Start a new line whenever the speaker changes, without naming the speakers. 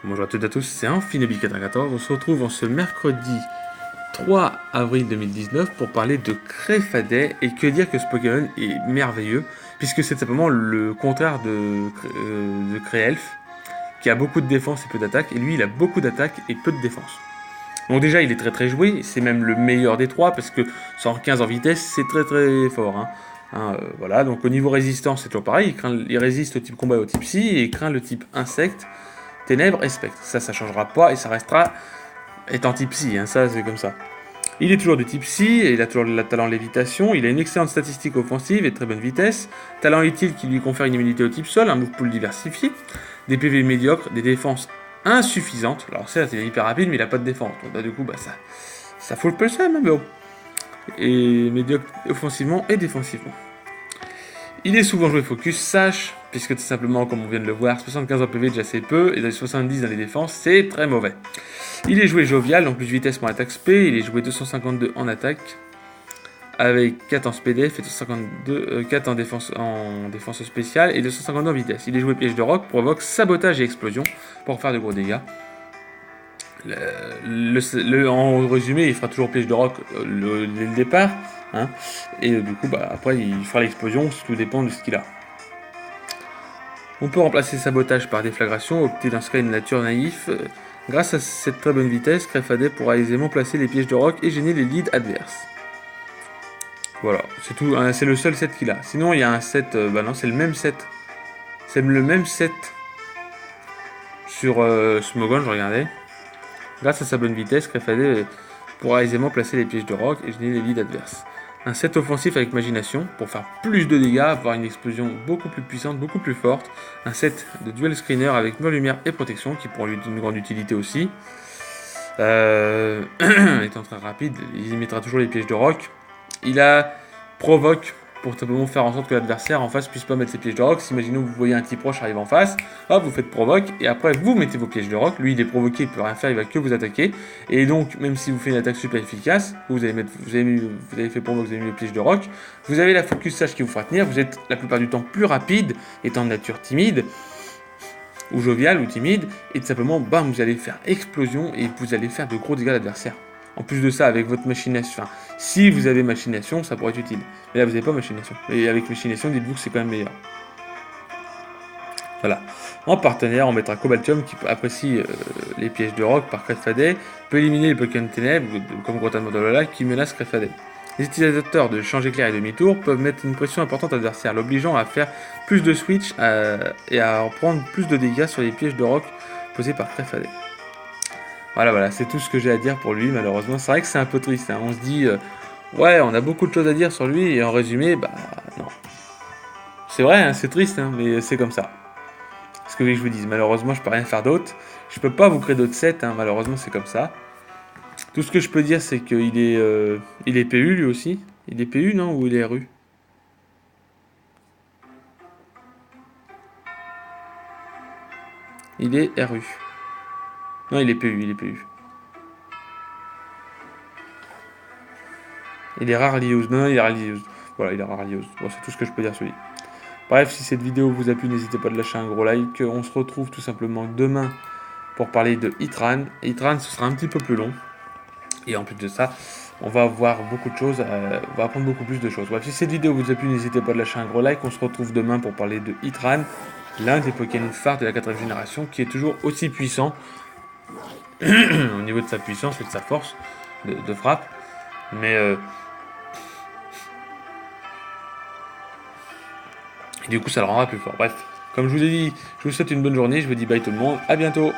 Bonjour à toutes et à tous, c'est Infinity94. On se retrouve en ce mercredi 3 avril 2019 pour parler de Créfadet. Et que dire que ce Pokémon est merveilleux, puisque c'est simplement le contraire de Créelf, qui a beaucoup de défense et peu d'attaque. Et lui, il a beaucoup d'attaque et peu de défense. Donc déjà, il est très très joué, c'est même le meilleur des trois, parce que 115 en vitesse, c'est très très fort. Voilà, donc au niveau résistance, c'est toujours pareil, il résiste au type combat et au type psy, et il craint le type insecte, ténèbres et spectre. Ça changera pas, et ça restera étant type psy, ça c'est comme ça. Il est toujours de type psy, et il a toujours le talent lévitation, il a une excellente statistique offensive et très bonne vitesse, talent utile qui lui confère une immunité au type sol, un move pool diversifié, des PV médiocres, des défenses insuffisantes. Alors certes, il est hyper rapide, mais il a pas de défense. Donc bah, du coup, ça fout le peu le seum, mais bon. Et médiocre offensivement et défensivement. Il est souvent joué focus, sache, puisque tout simplement, comme on vient de le voir, 75 en PV déjà c'est peu, et 70 dans les défenses, c'est très mauvais. Il est joué jovial, donc plus vitesse moins attaque SP, il est joué 252 en attaque, avec 4 en SPDF et 252, 4 en défense spéciale et 252 en vitesse. Il est joué piège de roc, provoque sabotage et explosion pour faire de gros dégâts. En résumé, il fera toujours piège de roc dès le départ, et du coup, après, il fera l'explosion, tout dépend de ce qu'il a. On peut remplacer sabotage par déflagration, opter dans ce cas une nature naïf. Grâce à cette très bonne vitesse, Créfadet pourra aisément placer les pièges de roc et gêner les leads adverses. Voilà, c'est tout, c'est le seul set qu'il a. Sinon, il y a un set, non, c'est le même set. C'est le même set sur Smogon, je regardais. Grâce à sa bonne vitesse, Créfadet pourra aisément placer les pièges de roc et gêner les leads adverses. Un set offensif avec Magination pour faire plus de dégâts, avoir une explosion beaucoup plus puissante, beaucoup plus forte. Un set de dual screener avec mur lumière et protection qui pourra lui donner une grande utilité aussi. Étant très rapide, il mettra toujours les pièges de roc. Il a provoque pour simplement faire en sorte que l'adversaire en face puisse pas mettre ses pièges de roc. Si imaginons que vous voyez un type proche arriver en face, hop, vous faites provoque et après vous mettez vos pièges de roc. Lui il est provoqué, il peut rien faire, il va que vous attaquer. Et donc même si vous faites une attaque super efficace, vous avez fait provoque, vous avez mis le piège de roc, vous avez la focus sage qui vous fera tenir. Vous êtes la plupart du temps plus rapide, étant de nature timide ou jovial ou timide, et tout simplement bam, vous allez faire explosion et vous allez faire de gros dégâts à l'adversaire. En plus de ça, avec votre machination, si vous avez machination, ça pourrait être utile. Mais là, vous n'avez pas machination. Et avec machination, dites-vous que c'est quand même meilleur. Voilà. En partenaire, on mettra Cobaltium qui apprécie les pièges de roc par Créfadet, peut éliminer les Pokémon ténèbres, comme Grottalement dans le lac, qui menacent Créfadet. Les utilisateurs de champ éclair et demi-tour peuvent mettre une pression importante à l'adversaire, l'obligeant à faire plus de switch et à prendre plus de dégâts sur les pièges de roc posés par Créfadet. Voilà, c'est tout ce que j'ai à dire pour lui, malheureusement. C'est vrai que c'est un peu triste, on se dit, ouais, on a beaucoup de choses à dire sur lui, et en résumé, non. C'est vrai, c'est triste, mais c'est comme ça. Ce que je vous dise, malheureusement, je peux rien faire d'autre. Je peux pas vous créer d'autres sets, malheureusement, c'est comme ça. Tout ce que je peux dire, c'est qu'il est PU, lui aussi. Il est PU, non? Ou il est RU? Il est RU. Non, il est PU, il est PU. Il est rarely used. Non, il est rarely used. Voilà, il est rarely used. Bon, c'est tout ce que je peux dire sur lui. Bref, si cette vidéo vous a plu, n'hésitez pas à lâcher un gros like. On se retrouve tout simplement demain pour parler de Heatran. Heatran, ce sera un petit peu plus long. Et en plus de ça, on va voir beaucoup de choses, on va apprendre beaucoup plus de choses. Bref, si cette vidéo vous a plu, n'hésitez pas à lâcher un gros like. On se retrouve demain pour parler de Heatran, l'un des Pokémon phares de la 4ème génération, qui est toujours aussi puissant au niveau de sa puissance et de sa force de frappe. Mais et du coup, ça le rendra plus fort. Bref, comme je vous ai dit, je vous souhaite une bonne journée. Je vous dis bye tout le monde. À bientôt.